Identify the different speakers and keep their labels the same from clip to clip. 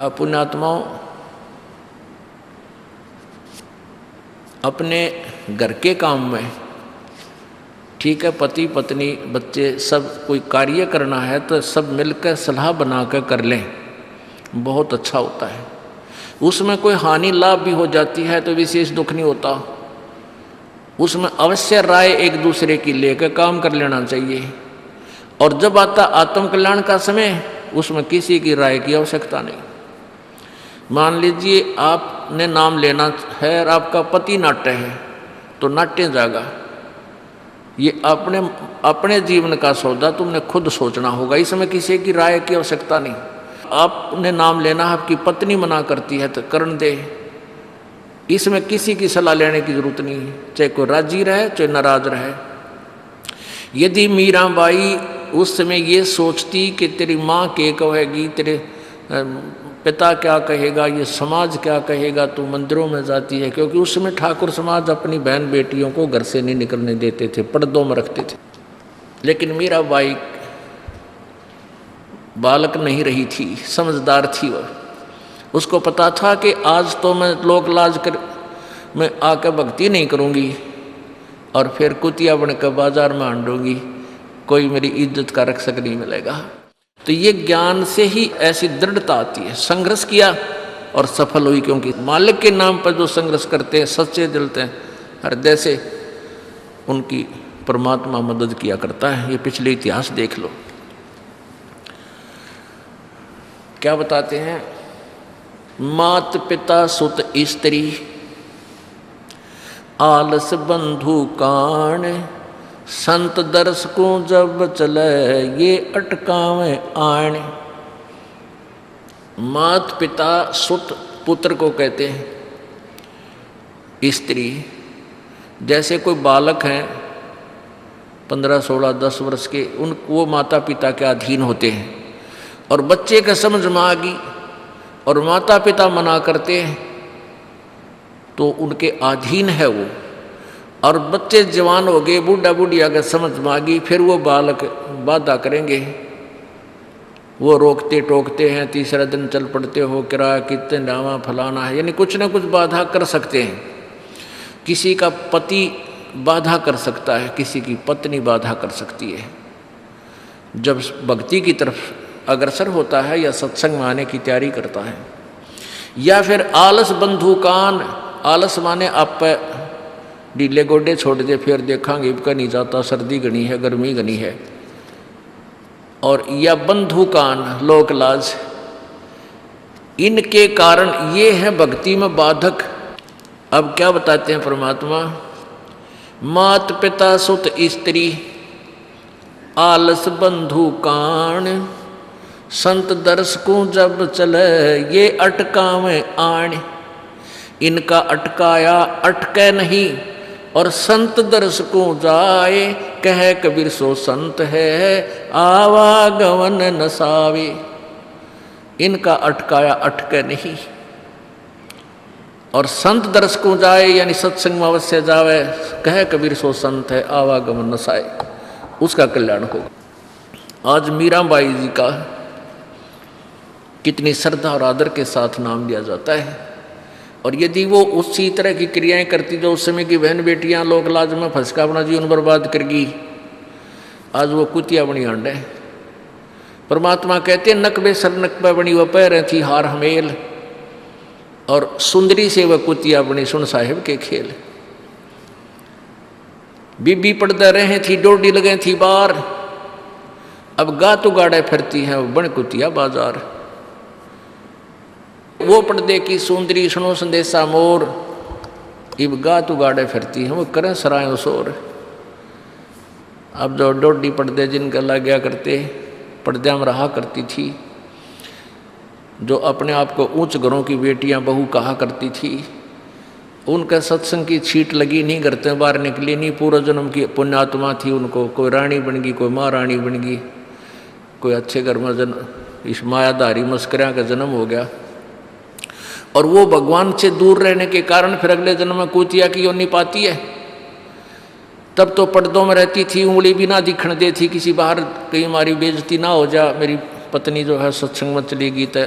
Speaker 1: पुण्यात्माओं, अपने घर के काम में ठीक है, पति पत्नी बच्चे सब कोई कार्य करना है तो सब मिलकर सलाह बनाकर कर लें, बहुत अच्छा होता है। उसमें कोई हानि लाभ भी हो जाती है तो विशेष दुख नहीं होता। उसमें अवश्य राय एक दूसरे की लेकर काम कर लेना चाहिए। और जब आता आत्म कल्याण का समय, उसमें किसी की राय की आवश्यकता नहीं। मान लीजिए आपने नाम लेना है और आपका पति नाट्य है तो नाट्य जागा। ये अपने जीवन का सौदा तुमने खुद सोचना होगा, इसमें किसी की राय की आवश्यकता नहीं। आपने नाम लेना, आपकी पत्नी मना करती है तो करन दे, इसमें किसी की सलाह लेने की जरूरत नहीं है, चाहे कोई राजी रहे चाहे नाराज रहे। यदि मीराबाई उस समय ये सोचती कि तेरी माँ क्या कहेगी, तेरे पिता क्या कहेगा, ये समाज क्या कहेगा, तो मंदिरों में जाती है, क्योंकि उस समय ठाकुर समाज अपनी बहन बेटियों को घर से नहीं निकलने देते थे, पर्दों में रखते थे। लेकिन मीराबाई बालक नहीं रही थी, समझदार थी वह। उसको पता था कि आज तो मैं लोक लाज कर मैं आकर भक्ति नहीं करूँगी और फिर कुतिया बनकर बाजार में आंडूंगी, कोई मेरी इज्जत का रक्षक नहीं मिलेगा। तो ये ज्ञान से ही ऐसी दृढ़ता आती है। संघर्ष किया और सफल हुई, क्योंकि मालिक के नाम पर जो संघर्ष करते हैं, सच्चे दिल से, हृदय से, उनकी परमात्मा मदद किया करता है। ये पिछले इतिहास देख लो, क्या बताते हैं। मात पिता सुत स्त्री आलस बंधु कान, संत दर्श को जब चले ये अटकावे आण। मात पिता सुत पुत्र को कहते हैं। स्त्री जैसे कोई बालक हैं 15, 16, 10 वर्ष के, वो माता पिता के अधीन होते हैं। और बच्चे का समझ में आ गई और माता पिता मना करते हैं तो उनके अधीन है वो। और बच्चे जवान हो गए, बूढ़ा बूढ़िया का समझ में आ गई, फिर वो बालक बाधा करेंगे, वो रोकते टोकते हैं, तीसरा दिन चल पड़ते हो, किराया कितने डावा फलाना है, यानी कुछ ना कुछ बाधा कर सकते हैं। किसी का पति बाधा कर सकता है, किसी की पत्नी बाधा कर सकती है। जब भक्ति की तरफ अग्रसर होता है या सत्संग में आने की तैयारी करता है। या फिर आलस बंधु कान, आलस माने आप ढीले गोडे छोड़ दे, फिर देखांगे इबका नहीं जाता, सर्दी घनी है, गर्मी घनी है। और या बंधु कान, लोक लाज, इनके कारण ये है भक्ति में बाधक। अब क्या बताते हैं परमात्मा। मात पिता सुत स्त्री आलस बंधु कान, संत दर्श को जब चले ये अटकावे आण। इनका अटकाया अटके नहीं, और संत दर्श को जाए, कह कबीर सो संत है आवागमन नसावे। इनका अटकाया अटके नहीं, और संत दर्श को जाए यानी सत्संग में अवश्य जावे, कह कबीर सो संत है आवागमन नसाए, उसका कल्याण होगा। आज मीराबाई जी का कितनी श्रद्धा और आदर के साथ नाम लिया जाता है। और यदि वो उसी तरह की क्रियाएं करती जो उस समय की बहन बेटियां लोक लाज में फंस कर अपना जीवन बर्बाद करगी, आज वो कुतिया बनी आंडे। परमात्मा कहते हैं नकबे सर नकबे बनी वह पैर थी हार हमेल, और सुंदरी से वह कुतिया बनी सुन साहिब के खेल। बीबी पड़दे रहे थी डोडी लगे थी बार, अब गा तो गाड़े फिरती हैं वो बन कुतिया बाजार। वो पर्दे की सुंदरी सुनो संदेशा मोर, इब गा तू गाड़े फिरती हैं वो करें सराय शोर। अब जो डोडी पर्दे जिनका लग गया करते, पर्दे में रहा करती थी, जो अपने आप को ऊंच घरों की बेटियां बहू कहा करती थी, उनका सत्संग की छीट लगी नहीं, करते बाहर निकली नहीं। पूर्व जन्म की पुण्यात्मा थी, उनको कोई रानी बन गई, कोई महारानी बन गई, कोई अच्छे घर में इस मायाधारी मस्करिया का जन्म हो गया। और वो भगवान से दूर रहने के कारण फिर अगले जन्म में कुतिया की योनि पाती है। तब तो पर्दों में रहती थी, उंगली भी ना दिखने देती, किसी बाहर कहीं हमारी बेइज्जती ना हो जा, मेरी पत्नी जो है सत्संग में चलेगी तो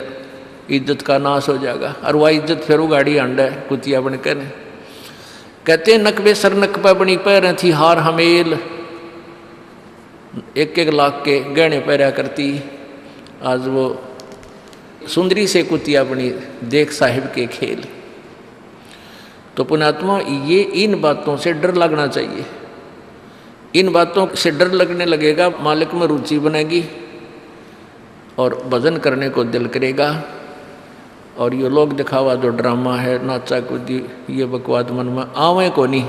Speaker 1: इज्जत का नाश हो जाएगा। और वह इज्जत फिर उगाड़ी आंडा है कुतिया बन कर। कहते नकबे सर नकबा बनी पैर थी हार हमेल, 1-1 लाख के गहने पहरा करती, आज वो सुंदरी से कुतिया बनी देख साहिब के खेल। तो पुण्यात्मा ये इन बातों से डर लगना चाहिए। इन बातों से डर लगने लगेगा, मालिक में रुचि बनेगी और भजन करने को दिल करेगा। और ये लोग दिखावा जो ड्रामा है, नाचा कूदी, ये बकवाद मन में आवे को नहीं,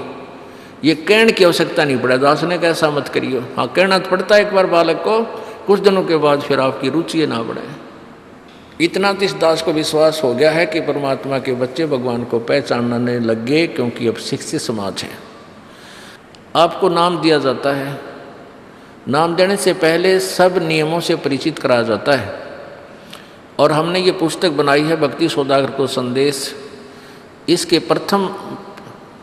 Speaker 1: ये कहने की आवश्यकता नहीं पड़ा। दास ने कैसा मत करियो, हाँ कहना तो पड़ता है एक बार बालक को, कुछ दिनों के बाद फिर आपकी रुचि ना बढ़े। इतना तो इस दास को विश्वास हो गया है कि परमात्मा के बच्चे भगवान को पहचानने लग गए, क्योंकि अब शिक्षित समाज है। आपको नाम दिया जाता है, नाम देने से पहले सब नियमों से परिचित कराया जाता है। और हमने ये पुस्तक बनाई है भक्ति सौदागर को संदेश, इसके प्रथम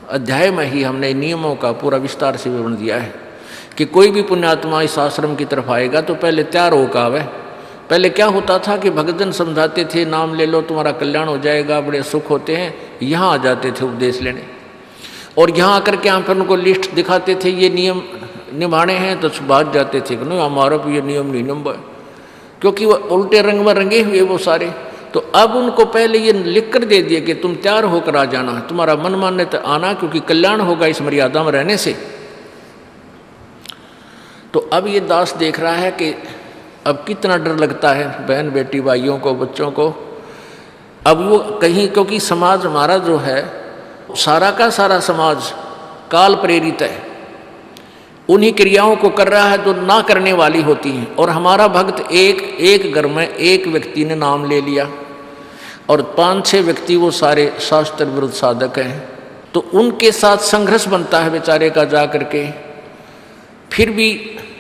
Speaker 1: अध्याय में ही हमने नियमों का पूरा विस्तार से विवरण दिया है कि कोई भी पुण्यात्मा इस आश्रम की तरफ आएगा तो पहले तैयार होकर आवे। पहले क्या होता था कि भक्तजन समझाते थे नाम ले लो तुम्हारा कल्याण हो जाएगा, बड़े सुख होते हैं, यहाँ आ जाते थे उपदेश लेने। और यहाँ आकर के यहाँ पर उनको लिस्ट दिखाते थे ये नियम निभाने हैं, तो भाग जाते थे कि नहीं हमारा भी ये नियम नहीं निभा, क्योंकि वो उल्टे रंग में रंगे हुए वो सारे। तो अब उनको पहले ये लिख कर दे दिया कि तुम तैयार होकर आ जाना, तुम्हारा मन मानने तो आना, क्योंकि कल्याण होगा इस मर्यादा में रहने से। तो अब ये दास देख रहा है कि अब कितना डर लगता है बहन बेटी भाइयों को, बच्चों को। अब वो कहीं, क्योंकि समाज हमारा जो है सारा का सारा समाज काल प्रेरित है, उन्हीं क्रियाओं को कर रहा है जो ना करने वाली होती हैं। और हमारा भक्त एक घर में एक व्यक्ति ने नाम ले लिया और 5-6 व्यक्ति वो सारे शास्त्र विरुद्ध साधक हैं, तो उनके साथ संघर्ष बनता है बेचारे का जा करके। फिर भी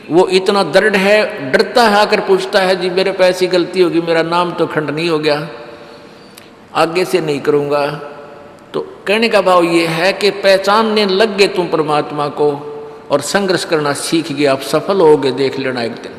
Speaker 1: वो इतना दृढ़ है, डरता है, आकर पूछता है जी मेरे पे ऐसी गलती होगी, मेरा नाम तो खंडनी हो गया, आगे से नहीं करूँगा। तो कहने का भाव ये है कि पहचानने लग गए तुम परमात्मा को और संघर्ष करना सीख गए, आप सफल होगे, देख लेना एक दिन।